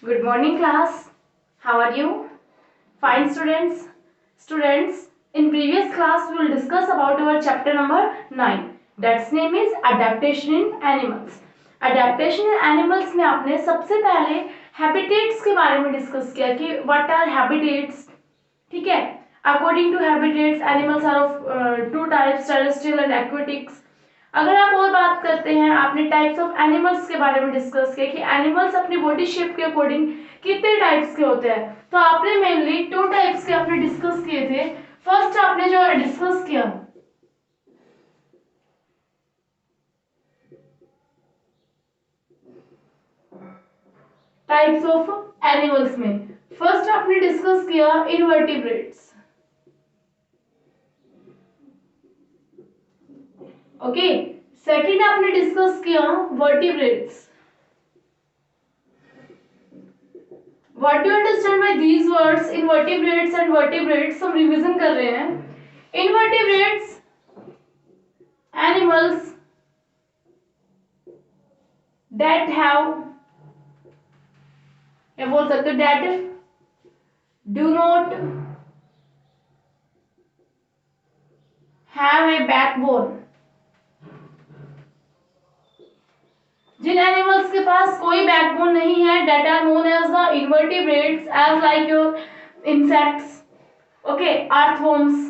Good morning class. How are you? Fine students. Students, in previous class we will discuss about our chapter number 9. That's name is adaptation in animals. Adaptation in animals में आपने सबसे पहले habitats के बारे में discuss किया कि what are habitats. ठीक है. According to habitats, animals are of two types, terrestrial and aquatics. अगर आप और बात करते हैं, आपने टाइप्स ऑफ एनिमल्स के बारे में डिस्कस किया कि एनिमल्स अपनी बॉडी शेप के अकॉर्डिंग कितने टाइप्स के होते हैं। तो आपने मेनली टू टाइप्स के आपने डिस्कस किए थे। फर्स्ट आपने जो डिस्कस किया टाइप्स ऑफ एनिमल्स में, फर्स्ट आपने डिस्कस किया इनवर्टिब्रेट्स। ओके, सेकंड आपने डिस्कस किया vertebrates. What do you understand by these words invertebrates and vertebrates? हम रिवीजन कर रहे हैं। Invertebrates animals that have, या बोल सकते हो that do not have a backbone। जिन एनिमल्स के पास कोई बैकबोन नहीं है, that are known as the invertebrates, as like your insects, okay, earthworms,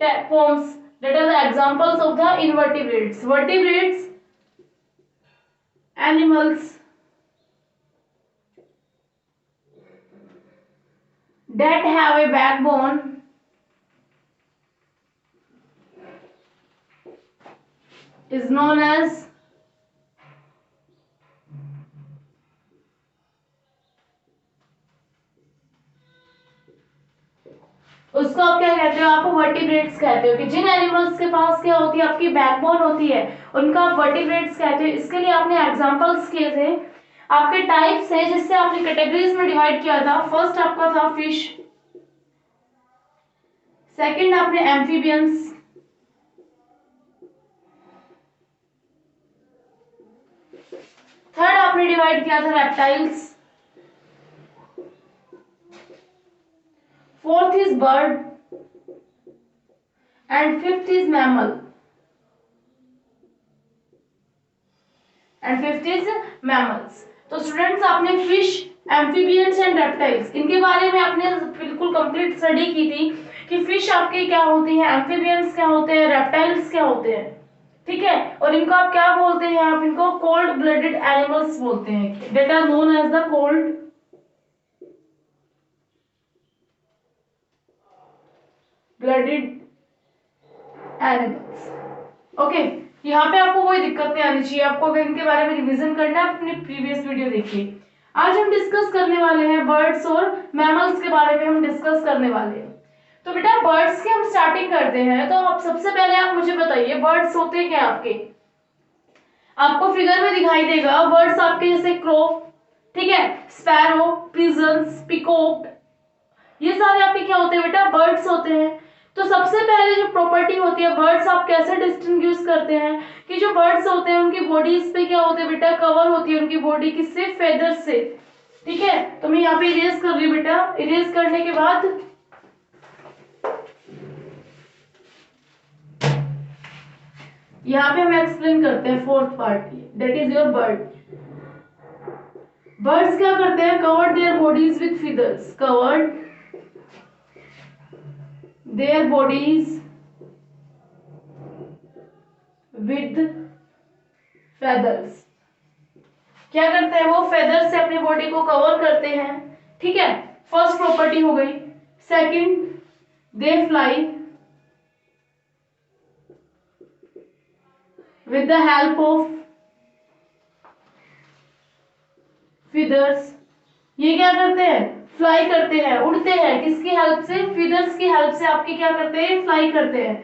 tapeworms, that are the examples of the invertebrates. Vertebrates animals that have a backbone is known as उसको आप क्या कहते हो, आप वर्टिब्रेट्स कहते हो कि जिन एनिमल्स के पास क्या होती है, आपकी बैकबोन होती है, उनका आप वर्टिब्रेट्स कहते हो। इसके लिए आपने एग्जांपल्स किए थे, आपके टाइप्स है जिससे आपने कैटेगरीज में डिवाइड किया था। फर्स्ट आपका था फिश, सेकंड आपने एम्फीबियंस, थर्ड आपने डिवाइड किया था reptiles, fourth is bird and fifth is mammal and fifth is mammals. तो स्टूडेंट्स आपने फिश, एम्फीबियंस एंड रेप्टाइल्स इनके बारे में आपने बिल्कुल कंप्लीट स्टडी की थी कि फिश आपके क्या होती है, एम्फीबियंस क्या होते हैं, रेप्टाइल्स क्या होते हैं। ठीक है, और इनको आप क्या बोलते हैं, आप इनको कोल्ड ब्लडेड एनिमल्स बोलते हैं, that are known as the cold blooded animals. Okay, यहाँ पे आपको कोई दिक्कत नहीं आनी चाहिए। आपको अगर इनके बारे में रिवीजन करना है, अपनी प्रीवियस वीडियो देखिए। आज हम डिस्कस करने वाले हैं बर्ड्स और मैमल्स के बारे में हम डिस्कस करने वाले हैं। तो बेटा बर्ड्स की हम स्टार्टिंग करते हैं। तो आप सबसे पहले आप मुझे बताइए बर्ड्स होते क्या आपके। आपको फिगर में दिखाई देगा बर्ड्स आपके जैसे क्रो, ठीक है, स्पैरो, पिजन्स, पिकॉक, ये सारे आपके क्या होते हैं बेटा, बर्ड्स होते हैं। तो सबसे पहले जो प्रॉपर्टी होती है बर्ड्स, आप कैसे डिस्टिंग्विश करते हैं कि जो बर्ड्स होते हैं उनकी बॉडीज पे क्या होते हैं बेटा, कवर होती है उनकी बॉडी किससे, फेदर्स से। ठीक है, तो मैं यहाँ पे इरेज कर रही हूँ बेटा। इरेज करने के बाद यहाँ पे हम एक्सप्लेन करते हैं fourth part, that is your bird. Birds क्या करते हैं, covered their bodies with feathers, covered their bodies with feathers। क्या करते हैं वो, फेदर से अपनी बॉडी को कवर करते हैं। ठीक है, फर्स्ट प्रॉपर्टी हो गई। Second, they fly with the help of feathers. ये क्या करते हैं, फ्लाई करते हैं, उड़ते हैं, किसकी हेल्प से, फीदर्स की हेल्प से आपके क्या करते हैं, फ्लाई करते हैं।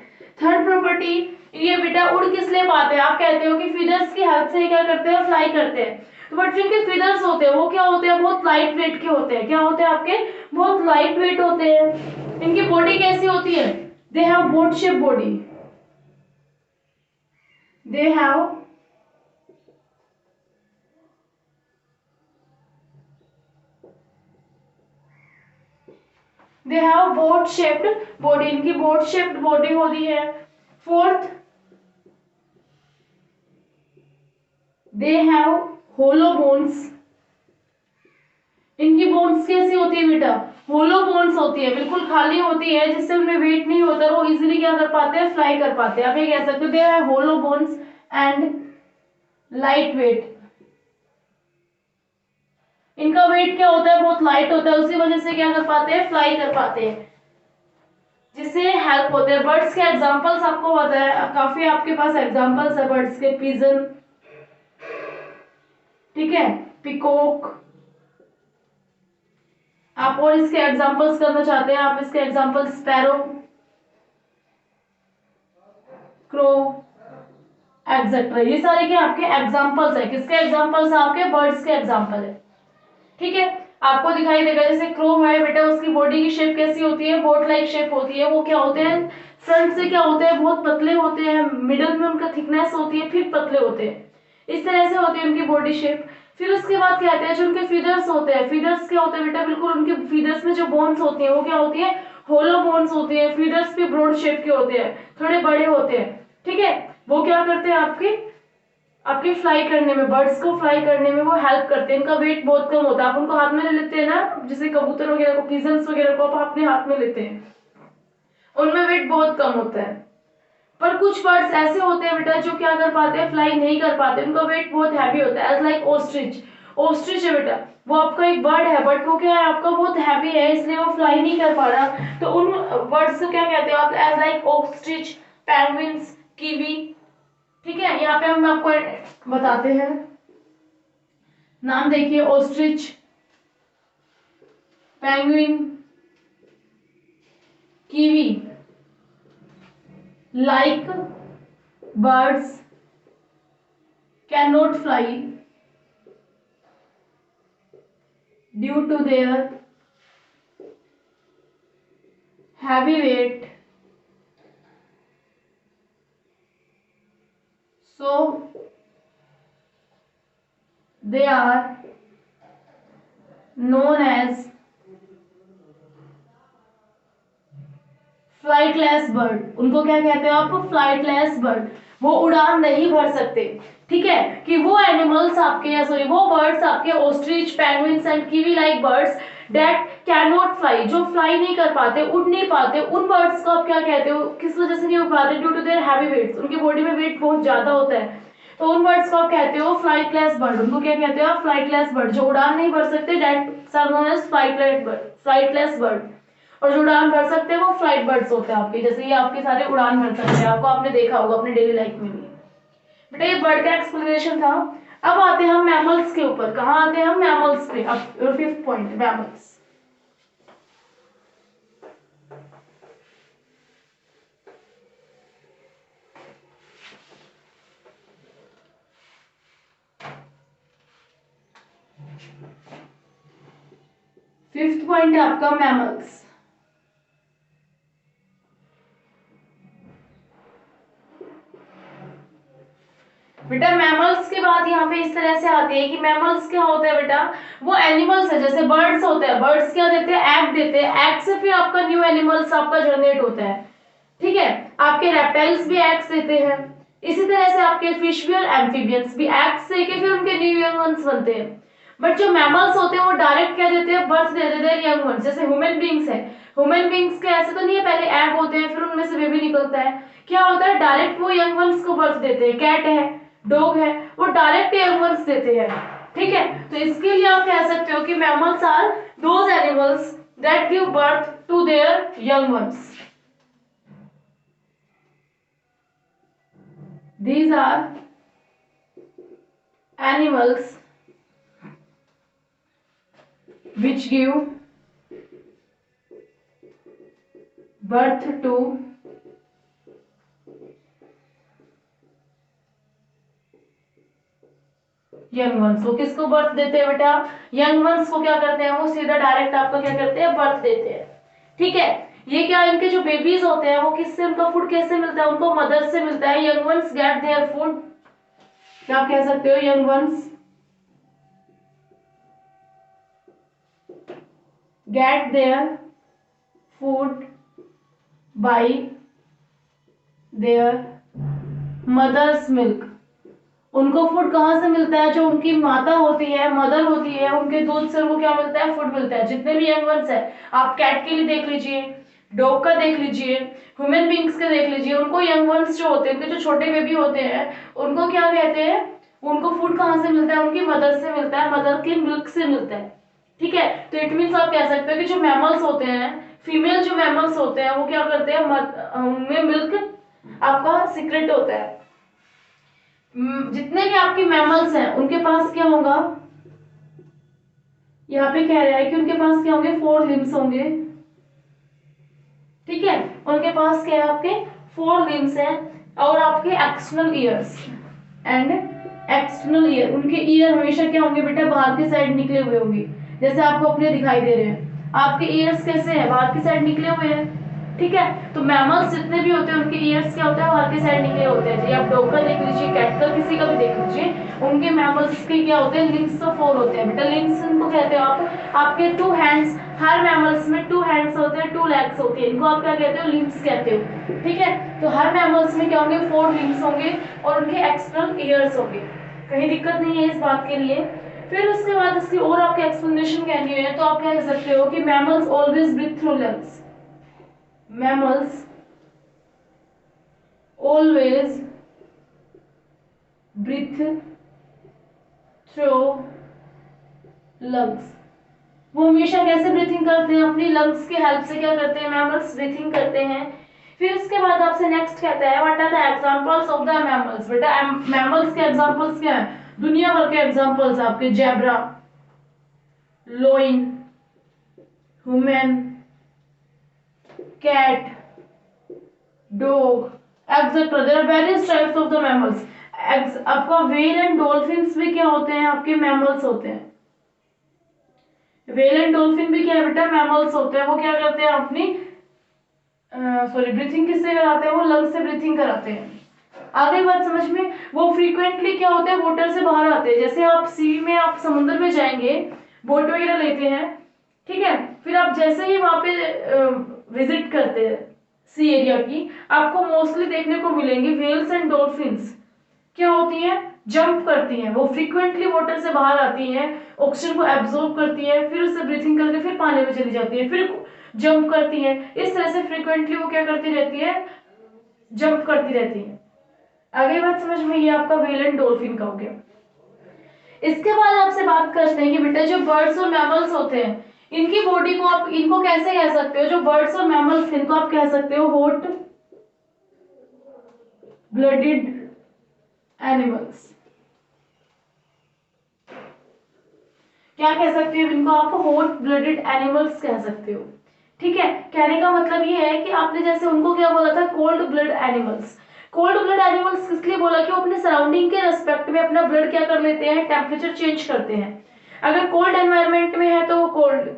थर्ड प्रॉपर्टी, ये बेटा उड़ किस लिए पाते हैं, आप कहते हो कि फीदर्स की हेल्प से क्या करते हैं, फ्लाई करते हैं। तो बट जिनके फीदर्स होते हैं वो क्या होते हैं, बहुत लाइट वेट के होते हैं। क्या होते हैं आपके, बहुत लाइट वेट होते हैं। इनकी बॉडी कैसी होती है, they have boat shape body, they have they have boat shaped body, इनकी बोट शेप्ड बॉडी होती है। Fourth, they have hollow bones, इनकी बोन्स कैसी होती है बेटा, होलो बोन्स होती है, बिल्कुल खाली होती है, जिससे उनमें वेट नहीं होता, वो इजीली क्या कर पाते हैं, फ्लाई कर पाते हैं। आप ये कह सकते हो they have hollow bones and light weight, इनका वेट क्या होता है, बहुत लाइट होता है, उसी वजह से क्या कर पाते हैं, फ्लाई कर पाते हैं, जिससे हेल्प होते हैं। बर्ड्स के एग्जांपल्स आपको पता है, काफी आपके पास एग्जांपल्स है बर्ड्स के, पिजन, ठीक है, पिकॉक। आप और इसके एग्जांपल्स करना चाहते हैं, आप इसके एग्जांपल स्पैरो, क्रो, एग्जेट्रा, ये सारे के आपके एग्जांपल्स है। किसके एग्जांपल्स है, आपके बर्ड्स के एग्जांपल है, ठीक है। आपको दिखाई देगा जैसे क्रो है बेटा, उसकी बॉडी की शेप कैसी होती है, बोट लाइक शेप होती है। वो क्या होते हैं, फ्रंट से क्या होते हैं, बहुत पतले होते हैं, मिडल में उनका थिकनेस होती है, फिर पतले होते हैं, इस तरह से होती है उनकी बॉडी शेप। फिर उसके बाद क्या कहते हैं, जो उनके फीदर्स होते हैं, फीदर्स क्या होते हैं बेटा, बिल्कुल उनके फीदर्स में जो बोन्स होती है वो क्या होती है, होलो बोन्स होती है। फीदर्स भी ब्रॉड शेप के होते हैं, थोड़े बड़े होते हैं, ठीक है। वो क्या करते हैं, आपके आपके फ्लाई करने में, बर्ड्स को फ्लाई करने में वो हेल्प करते हैं। इनका वेट बहुत कम होता है, आप उनको हाथ में ले लेते हैं ना, जैसे कबूतर वगैरह को, पिजन्स वगैरह को आप अपने हाथ में लेते हैं, उनमें वेट बहुत कम होता है। पर कुछ बर्ड्स ऐसे होते हैं बेटा जो क्या कर पाते हैं, फ्लाई नहीं कर पाते, उनका वेट बहुत हैवी होता है, एज लाइक ऑस्ट्रिच। ऑस्ट्रिच है बेटा, वो आपका एक बर्ड है, बट वो क्या है, आपका बहुत हैवी है, इसलिए वो फ्लाई नहीं कर पा रहा। तो उन बर्ड्स को क्या कहते हो आप, as like ostrich, penguins, kiwi, ठीक है। यहाँ पे हम आपको बताते हैं, नाम देखिए, ostrich, penguin, kiwi, like birds can not fly due to their heavy weight, so they are known as flightless bird. उनको क्या कहते हो आप, फ्लाइटलेस बर्ड। वो उड़ान नहीं भर सकते, ठीक है। कि वो एनिमल्स आपके, सॉरी वो बर्ड्स आपके, ostrich, penguins and kiwi like birds that can not fly, जो फ्लाई नहीं कर पाते, उड़ नहीं पाते, उन बर्ड्स को आप क्या कहते हो, किस वजह से नहीं उड़ पाते, due to their heavy weights, उनकी बॉडी में वेट बहुत ज्यादा होता है। तो उन बर्ड्स को आप कहते हो फ्लाइटलेस बर्ड। उनको क्या कहते हो आप, फ्लाइटलेस बर्ड, जो उड़ान नहीं भर सकते, that's are known as flightless bird, flightless bird. और जो उड़ान भर सकते हैं वो फ्लाइट बर्ड्स होते हैं आपके, जैसे ये आपके सारे उड़ान भर सकते हैं, आपको आपने देखा होगा अपने डेली लाइफ में भी। बेटा ये बर्ड का एक्सप्लेनेशन था। अब आते हैं हम मैमल्स के ऊपर। कहाँ आते हैं हम, मैमल्स पे। अब your fifth point, mammals. Fifth point है आपका मैमल्स। बेटा मैमल्स के बाद यहाँ पे इस तरह से आती है कि मैमल्स क्या होते हैं बेटा, वो एनिमल्स है, जैसे बर्ड्स होते हैं, बर्ड्स क्या देते हैं, एग देते हैं, एग से फिर आपका न्यू एनिमल्स आपका जनरेट होता है, ठीक है। आपके रेप्टाइल्स भी एग्स देते हैं, इसी तरह से आपके फिश भी और एम्फीबियंस भी एग्स से के फिर उनके न्यू यंग वंस बनते हैं। बट जो मैमल्स होते हैं वो डायरेक्ट क्या देते हैं, बर्थ दे देते हैं यंग वंस। जैसे ह्यूमन बींग्स है, ह्यूमन बींग्स के ऐसे तो नहीं है, पहले एग होते हैं फिर उनमें से बेबी निकलता है, क्या होता है, डायरेक्ट वो यंग वंस को बर्थ देते हैं। कैट है, डॉग है, वो डायरेक्ट यंग वंस देते हैं, ठीक है। तो इसके लिए आप कह सकते हो कि mammals are those animals that give birth to their young ones. These are animals which give birth to young ones. वो किसको बर्थ देते हैं बेटा, यंग वंस को क्या करते हैं, वो सीधा डायरेक्ट आपका क्या करते हैं, बर्थ देते हैं, ठीक है। ये क्या, इनके जो बेबीज होते हैं वो किससे, उनका फूड कैसे मिलता है, उनको मदर से मिलता है। Young ones get their food, क्या आप कह सकते हो, young ones get their food by their mothers milk. उनको फूड कहाँ से मिलता है? जो उनकी माता होती है, मदर होती है, उनके दूध से उनको क्या मिलता है? फूड मिलता है। जितने भी यंग वंस है, आप कैट के लिए देख लीजिए, डॉग का देख लीजिए, ह्यूमन बींग्स के देख लीजिए, उनको यंग वंस जो होते हैं, उनके जो छोटे बेबी होते हैं, उनको क्या कहते हैं? उनको फूड कहाँ से मिलता है? उनकी मदर से मिलता है, मदर के मिल्क से मिलता है। ठीक है, तो इट मीन्स आप कह सकते हो कि जो मैमल्स होते हैं, फीमेल जो मैमल्स होते हैं, वो क्या करते हैं? उनमें मिल्क आपका सीक्रेट होता है। जितने भी आपके मैमल्स हैं, उनके पास क्या होगा? यहाँ पे कह रहा है कि उनके पास क्या होंगे? 4 लिम्स होंगे। ठीक है, उनके पास क्या है? आपके 4 लिम्स हैं और आपके external years and external ear, उनके ईयर हमेशा क्या होंगे बेटा? बाहर की साइड निकले हुए होंगे। जैसे आपको अपने दिखाई दे रहे हैं, आपके ईयर्स कैसे हैं? बाहर की साइड निकले हुए हैं। ठीक है, तो मैमल्स जितने भी होते हैं, उनके ईयर्स क्या होते हैं? बाहर की साइड निकले होते हैं। जी, आप डॉग का देख लीजिए, कैट का, किसी का भी देख लीजिए, उनके मैमल्स के क्या होते हैं? लिम्स तो 4 होते हैं बेटा। लिम्स इनको कहते हो आप, आपके 2 हैंड्स, हर मैमल्स में 2 हैंड्स होते हैं, 2 लेग्स होती है, इनको आप क्या कहते हो? लिम्स कहते हो। ठीक है, तो हर मैमल्स में क्या होंगे? 4 लिम्स होंगे और उनके एक्सटर्नल ईयर्स होंगे। कहीं दिक्कत नहीं है इस बात के लिए। फिर उसके बाद इसकी और आपके एक्सप्लेनेशन कहनी है तो आप क्या कह सकते हो कि mammals always breathe through lungs. Mammals always breathe through lungs. वो हमेशा कैसे ब्रीथिंग करते हैं? अपनी लंग्स की हेल्प से क्या करते हैं? मैमल्स ब्रीथिंग करते हैं। फिर उसके बाद आपसे नेक्स्ट कहता है what are the examples of the mammals. बेटा मैमल्स के एग्जांपल्स क्या है? दुनिया भर के एग्जांपल्स आपके, zebra, lion, human, cat, dog, etcetera. There are various types of the mammals. आपका व्हेल एंड डॉल्फिन्स भी क्या होते हैं? आपके मैमल्स होते हैं। व्हेल एंड डॉल्फिन भी क्या है बेटा? मैमल्स होते हैं। वो क्या करते हैं? अपनी सॉरी, ब्रीथिंग किससे कराते हैं? वो लंग्स से ब्रीथिंग कराते हैं। आगे बात समझ में? वो फ्रीक्वेंटली क्या होते हैं? वाटर से बाहर आते हैं। जैसे आप सी में, आप समुद्र में जाएंगे, बोट वगैरह लेते हैं, ठीक है, फिर आप जैसे ही वहां पे विजिट करते हैं सी एरिया की, आपको मोस्टली देखने को मिलेंगे व्हेल्स एंड डॉल्फिन्स क्या होती हैं? जंप करती हैं। वो फ्रीक्वेंटली वाटर से बाहर आती हैं, ऑक्सीजन को एब्जॉर्ब करती है, फिर उससे ब्रीथिंग करके फिर पानी में चली जाती है, फिर जंप करती है। इस तरह से फ्रीक्वेंटली वो क्या करती रहती है? जंप करती रहती है। आगे बात समझ में? ये आपका व्हेल एंड डॉल्फिन का हो गया। इसके बाद आपसे बात करते हैं कि बेटा जो बर्ड्स और मैमल्स होते हैं, इनकी बॉडी को आप इनको कैसे कह सकते हो? जो बर्ड्स और मैमल्स, इनको आप कह सकते हो हॉट ब्लडेड एनिमल्स। क्या कह सकते हो इनको? आप हॉट ब्लडेड एनिमल्स कह सकते हो। ठीक है, कहने का मतलब ये है कि आपने जैसे उनको क्या बोला था? Cold blood animals. Cold blood animals इसलिए बोला कि वो अपने सराउंडिंग के रेस्पेक्ट में अपना ब्लड क्या कर लेते हैं? टेम्परेचर चेंज करते हैं। अगर कोल्ड एनवायरनमेंट में है तो वो कोल्ड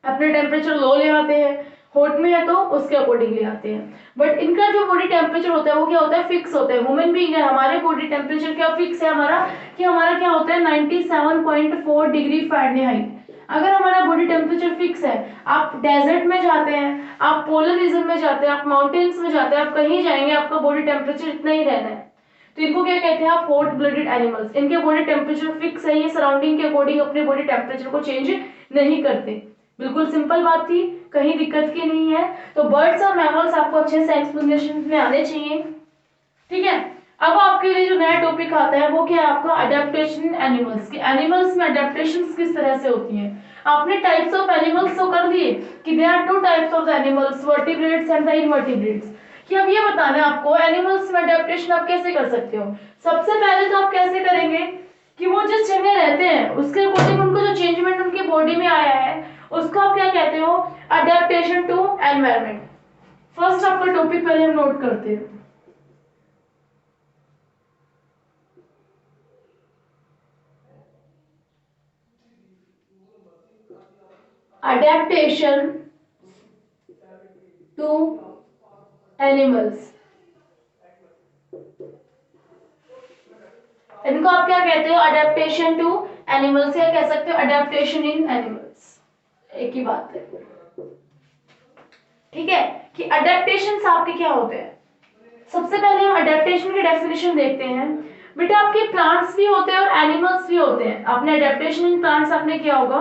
अपने टेम्परेचर लो ले आते हैं, हॉट में है तो उसके अकॉर्डिंग ले आते हैं। बट इनका जो बॉडी टेम्परेचर होता है वो क्या होता है? फिक्स होता है। ह्यूमन बीइंग है, हमारे बॉडी टेम्परेचर क्या फिक्स है हमारा? कि हमारा क्या होता है? 97.4 डिग्री फ़ारेनहाइट। अगर हमारा बॉडी टेम्परेचर फिक्स है, आप डेजर्ट में जाते हैं, आप पोलर रीजन में जाते हैं, आप माउंटेन्स में जाते हैं, आप कहीं जाएंगे, आपका बॉडी टेम्परेचर इतना ही रहना है। तो इनको क्या कहते हैं? आप हॉट ब्लडेड एनिमल्स। इनके बॉडी टेम्परेचर फिक्स है, ये सराउंडिंग के अकॉर्डिंग अपने बॉडी टेम्परेचर को चेंज नहीं करते। बिल्कुल सिंपल बात थी, कहीं दिक्कत की नहीं है। तो बर्ड्स और मैमल्स आपको अच्छे से एक्सप्लेनेशन में आने चाहिए। ठीक है, अब आपके लिए जो नया टॉपिक आता है वो क्या है? आपका अडेप्टेशन एनिमल्स। के एनिमल्स में अडेप्टेशन किस तरह से होती हैं। आपने टाइप्स ऑफ एनिमल्स तो कर दिए कि there are 2 types of animals, vertebrates and the invertebrates. कि अब ये बताना है आपको एनिमल्स में अडेप्टेशन आप कैसे कर सकते हो। सबसे पहले तो आप कैसे करेंगे कि वो जिस जगह रहते हैं उसके अकॉर्डिंग उनको जो चेंजमेंट उनके बॉडी में आया है उसको आप क्या कहते हो? Adaptation to environment. फर्स्ट आपका टॉपिक पहले हम नोट करते हैं। अडेप्टेशन टू एनिमल्स, इनको आप क्या कहते हो? अडेप्टेशन टू एनिमल्स, या कह सकते हो अडेप्टेशन इन एनिमल्स, एक ही बात है। ठीक है, कि अडेप्टेशंस आपके क्या होते हैं। सबसे पहले हम अडेप्टेशन की डेफिनेशन देखते हैं। बेटा आपके प्लांट्स भी होते हैं और एनिमल्स भी होते हैं। आपने अडेप्टेशन इन प्लांट्स आपने किया होगा।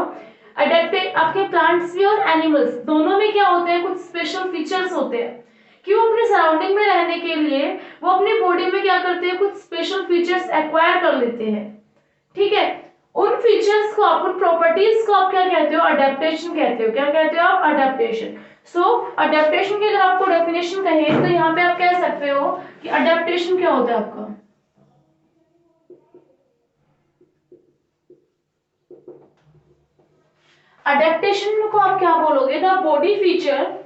अडेप्ट आपके प्लांट्स भी और एनिमल्स दोनों में क्या होते हैं, कुछ स्पेशल फीचर्स होते हैं कि वो अपने सराउंडिंग में रहने के लिए वो अपनी बॉडी में क्या करते हैं, कुछ स्पेशल फीचर्स एक्वायर कर लेते हैं। ठीक है, उन फीचर्स को आप, उन प्रॉपर्टीज को आप क्या कहते हो, अडेप्टेशन कहते हो। क्या कहते हो आप, अडेप्टेशन। सो अडेप्टेशन की अगर आपको डेफिनेशन कहें तो यहाँ पे आप कह सकते हो कि अडेप्टेशन क्या होता है आपका। अडेप्टेशन को आप क्या बोलोगे, the body feature,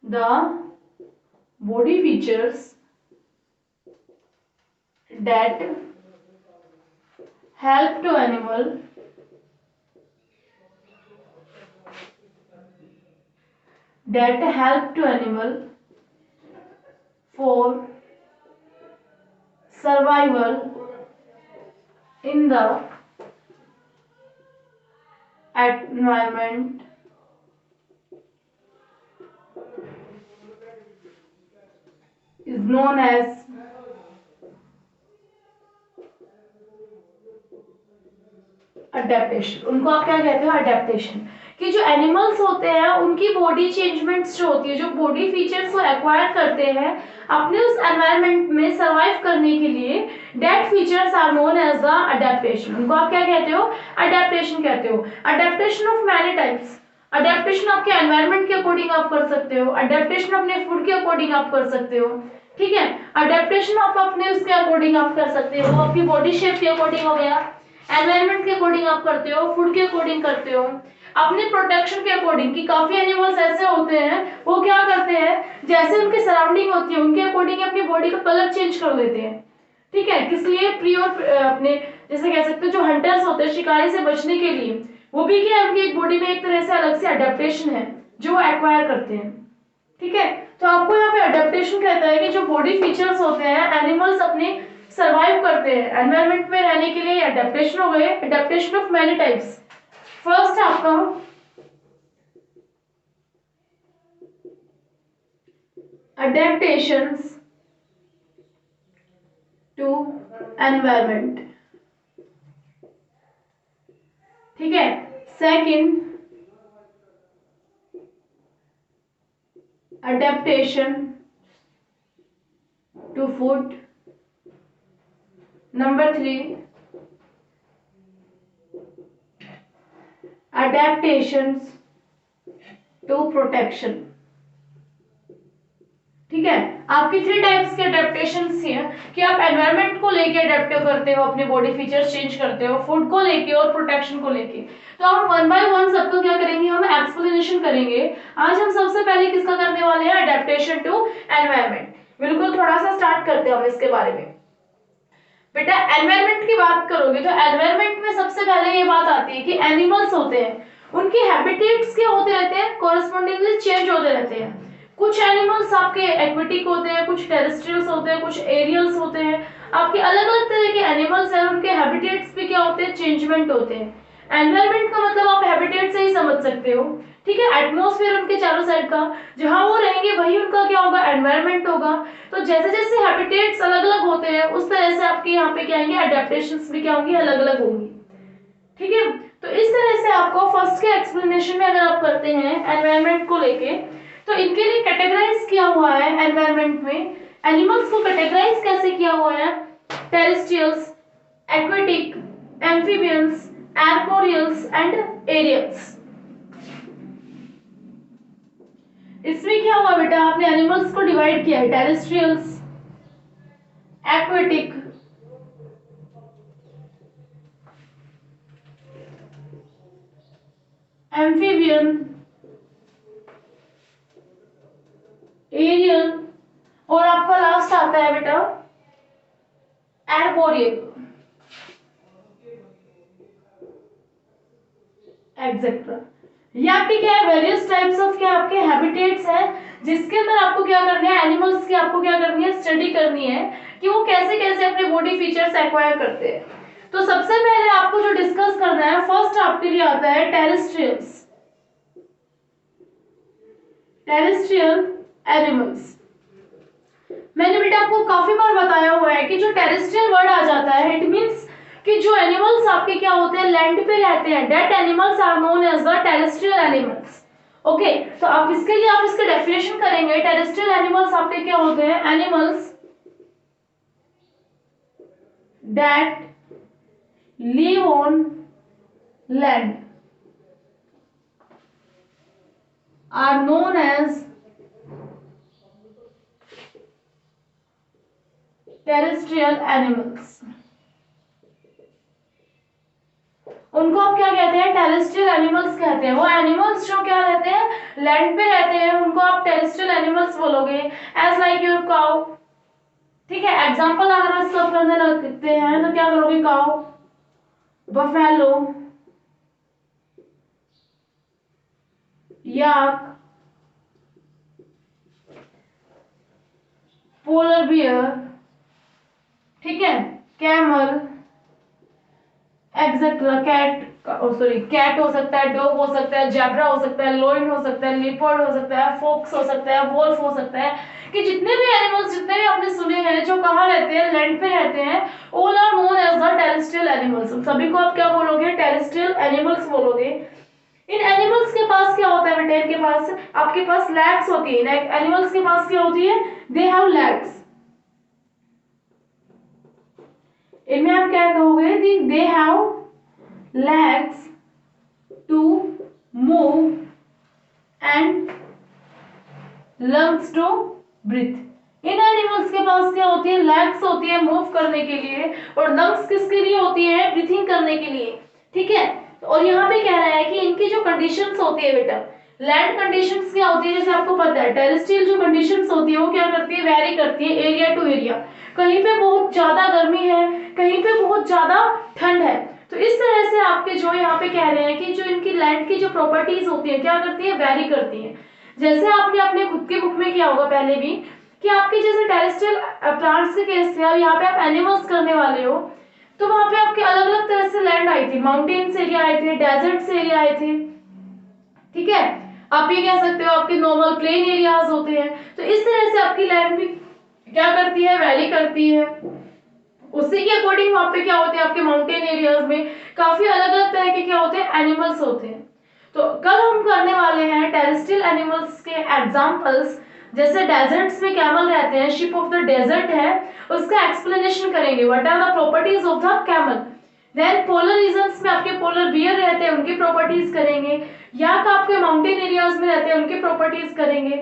the body features that help to animal for survival in the environment is known as adaptation. उनको आप क्या कहते हो, अडेप्टेशन। कि जो एनिमल्स होते हैं उनकी बॉडी चेंजमेंट्स जो होती है, जो बॉडी फीचर्स वो एक्वायर करते हैं अपने उस एनवायरनमेंट में सरवाइव करने के लिए, that features are known as the adaptation. उनको आप क्या कहते हो, अडेप्टेशन कहते हो। Adaptation of many types. Adaptation आपके एनवायरनमेंट के अकॉर्डिंग आप कर सकते हो, अडेप्टेशन अपने फूड के अकॉर्डिंग आप कर सकते हो। ठीक है, अडेप्टेशन आप अपने उसके अकॉर्डिंग आप कर सकते हो, आपकी बॉडी शेप के अकॉर्डिंग हो गया, एनवायरनमेंट के अकॉर्डिंग आप करते हो, फूड के अकॉर्डिंग करते हो, अपने प्रोटेक्शन के अकॉर्डिंग। कि काफी एनिमल्स ऐसे होते हैं वो क्या करते हैं, जैसे उनके सराउंडिंग होती है उनके अकॉर्डिंग अपनी बॉडी का कलर चेंज कर देते हैं। ठीक है, किस लिए, प्री और अपने जैसे कह सकते हो जो हंटर्स होते हैं शिकारी से बचने के लिए, वो भी क्या है, उनकी एक बॉडी में एक तरह से अलग से अडेप्टेशन है जो वो एक्वायर करते हैं। ठीक है, तो आपको यहाँ पे अडेप्टेशन कहता है कि जो बॉडी फीचर्स होते हैं एनिमल्स अपने सरवाइव करते हैं एनवायरनमेंट में रहने के लिए, अडेप्टेशन हो गए। Adaptation of many types. First है आपका अडेप्टेशंस टू एनवायरनमेंट। ठीक है, second adaptation to food. Number 3, adaptations to protection. ठीक है, आपकी 3 टाइप्स के अडेप्टेशंस हैं कि आप एनवायरनमेंट को लेके अडेप्ट करते हो, अपने बॉडी फीचर्स चेंज करते हो, फूड को लेके और प्रोटेक्शन को लेके। तो हम वन बाय वन सबको क्या करेंगे, हम एक्सप्लेनेशन करेंगे। आज हम सबसे पहले किसका करने वाले हैं, अडेप्टेशन टू एनवायरनमेंट। बिल्कुल, थोड़ा सा स्टार्ट करते हैं हम इसके बारे में। बेटा एनवायरनमेंट की बात करोगे तो एनवायरनमेंट में सबसे पहले ये बात आती है कि एनिमल्स होते हैं, उनके हैबिटेट्स क्या होते रहते हैं, कॉरेस्पॉन्डिंगली चेंज होते रहते हैं। कुछ एनिमल्स आपके एक्वेटिक होते हैं, कुछ टेरेस्ट्रियल्स होते हैं, कुछ एरियल्स होते हैं। आपके अलग अलग तरह के एनिमल्स हैं, उनके हैबिटेट्स भी क्या होते हैं, चेंजमेंट होते हैं। एनवायरनमेंट का मतलब आप हैबिटेट से ही समझ सकते हो। ठीक है, एटमॉस्फेयर उनके चारों साइड का, जहां वो रहेंगे वही उनका क्या होगा, एनवायरनमेंट होगा। तो जैसे जैसे हैबिटेट्स अलग अलग होते हैं उस तरह से आपके यहाँ पे क्या आएंगे, अडेप्टेशंस भी क्या होंगी, अलग अलग होंगी। ठीक है, तो इस तरह से आपको फर्स्ट के एक्सप्लेनेशन में अगर आप करते हैं एनवायरनमेंट को लेके, तो इनके लिए कैटेगराइज किया हुआ है एनवायरनमेंट में। एनिमल्स को कैटेगराइज कैसे किया हुआ है, टेरेस्ट्रियल्स, एक्वेटिक, एम्फीबियंस, आर्बोरियल्स एंड एरियल्स। इसमें क्या हुआ बेटा, आपने एनिमल्स को डिवाइड किया है, टेरेस्ट्रियल्स, एक्वेटिक, एम्फीबियन, एरियल, और आपका लास्ट आता है बेटा आर्बोरियल। एग्जेक्ट्रा। ये आपके क्या है, वेरियस टाइप्स ऑफ क्या आपके हैबिटेट्स हैं, जिसके अंदर आपको क्या करना है, एनिमल्स की आपको क्या करनी है, स्टडी करनी है कि वो कैसे कैसे अपने बॉडी फीचर्स एक्वायर करते हैं। तो सबसे पहले आपको जो डिस्कस करना है, फर्स्ट आपके लिए आता है टेरेस्ट्रियल्स, टेरेस्ट्रियल एनिमल्स। मैंने बेटा आपको काफी बार बताया हुआ है कि जो टेरेस्ट्रियल वर्ड आ जाता है, इट मींस कि जो एनिमल्स आपके क्या होते हैं, लैंड पे रहते हैं, that animals are known as the terrestrial animals. Okay, तो आप इसके लिए आप इसके डेफिनेशन करेंगे। टेरेस्ट्रियल एनिमल्स आपके क्या होते हैं, animals that live on land are known as terrestrial animals। उनको आप क्या कहते हैं, टेरेस्ट्रियल एनिमल्स कहते हैं। वो एनिमल्स जो क्या रहते हैं, लैंड पे रहते हैं, उनको आप टेरेस्ट्रियल एनिमल्स बोलोगे। एज लाइक योर काउ, ठीक है। एग्जांपल अगर आप सब करने लगते हैं तो क्या करोगे, cow, buffalo, yak, polar bear, ठीक है, camel, etcetera, cat, sorry cat हो सकता है, डॉग हो सकता है, जेब्रा हो सकता है, लोइन हो सकता है, लिपर्ड हो सकता है, फॉक्स हो सकता है, वोल्फ हो सकता है। कि जितने भी एनिमल्स, जितने भी आपने सुने हैं जो कहाँ रहते हैं, लैंड पे रहते हैं, all are known as the terrestrial animals. सभी को आप क्या बोलोगे, टेरेस्ट्रियल एनिमल्स बोलोगे। इन एनिमल्स के पास क्या होता है बेटा, इनके पास, आपके पास लैग्स होती है। एनिमल्स के पास क्या होती है, दे हैव लैग्स। इनमें आप क्या कहोगे, they have legs to move and lungs to breathe। In animals के पास क्या होती है, लेग्स होती है मूव करने के लिए, और लंग्स किसके लिए होती है, ब्रीथिंग करने के लिए, ठीक है। और यहाँ पे कह रहा है कि इनकी जो कंडीशंस होती है बेटा, लैंड कंडीशंस क्या होती है, जैसे आपको पता है टेरेस्ट्रियल जो कंडीशंस होती है वो क्या करती है, वेरी करती है एरिया टू एरिया। कहीं पे बहुत ज्यादा गर्मी है, कहीं पे बहुत ज्यादा ठंड है। तो इस तरह से आपके जो यहाँ पे कह रहे हैं कि जो इनकी लैंड की जो प्रॉपर्टीज होती है क्या करती है, वेरी करती है। जैसे आपने अपने खुद के बुक में किया होगा पहले भी, कि आपके जैसे टेरेस्ट्रियल प्लांट्स के केस थे, यहाँ पे आप एनिमल्स करने वाले हो, तो वहां पे आपके अलग अलग तरह से लैंड आई थी, माउंटेन्स एरिया आए थे, डेजर्ट्स एरिया आए थे, ठीक है। आप ये कह सकते हो आपके नॉर्मल प्लेन एरियाज होते हैं। तो इस तरह से आपकी लैंड भी क्या करती है, वैरी करती है। उसी के अकॉर्डिंग वहां पे क्या होते हैं, आपके माउंटेन एरियाज में काफी अलग अलग तरह के क्या होते हैं, एनिमल्स होते हैं। तो कल हम करने वाले हैं टेरेस्ट्रियल एनिमल्स के एग्जांपल्स। जैसे डेजर्ट्स में कैमल रहते हैं, शिप ऑफ द डेजर्ट है, उसका एक्सप्लेनेशन करेंगे, what are the properties of the camel. Then polar regions में आपके पोलर बियर रहते हैं, उनकी प्रॉपर्टीज करेंगे। याक आपके माउंटेन एरियाज में रहते हैं, उनकी प्रॉपर्टीज करेंगे,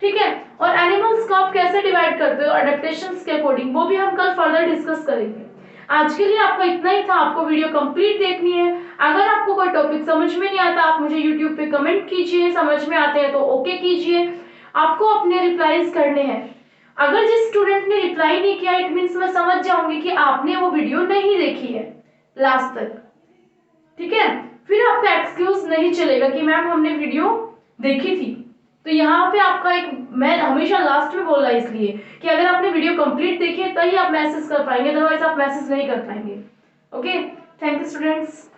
ठीक है। और एनिमल्स को आप कैसे डिवाइड करते हो अडेप्टेशंस के अकॉर्डिंग, वो भी हम कल फर्दर डिस्कस करेंगे। आज के लिए आपको इतना ही था। आपको वीडियो कंप्लीट देखनी है। अगर आपको कोई टॉपिक समझ में नहीं आता, आप मुझे यूट्यूब पे कमेंट कीजिए, समझ में आते हैं तो ओके कीजिए। आपको अपने रिप्लाईज करने हैं। अगर जिस स्टूडेंट ने रिप्लाई नहीं किया, इट मीन्स मैं समझ जाऊंगी कि आपने वो वीडियो नहीं देखी है लास्ट तक, ठीक है। फिर आपका एक्सक्यूज नहीं चलेगा कि मैम हमने वीडियो देखी थी। तो यहाँ पे आपका एक, मैं हमेशा लास्ट में बोल रहा है इसलिए कि अगर आपने वीडियो कंप्लीट देखी है तभी आप मैसेज कर पाएंगे, अदरवाइज आप मैसेज नहीं कर पाएंगे। Okay, thank you students.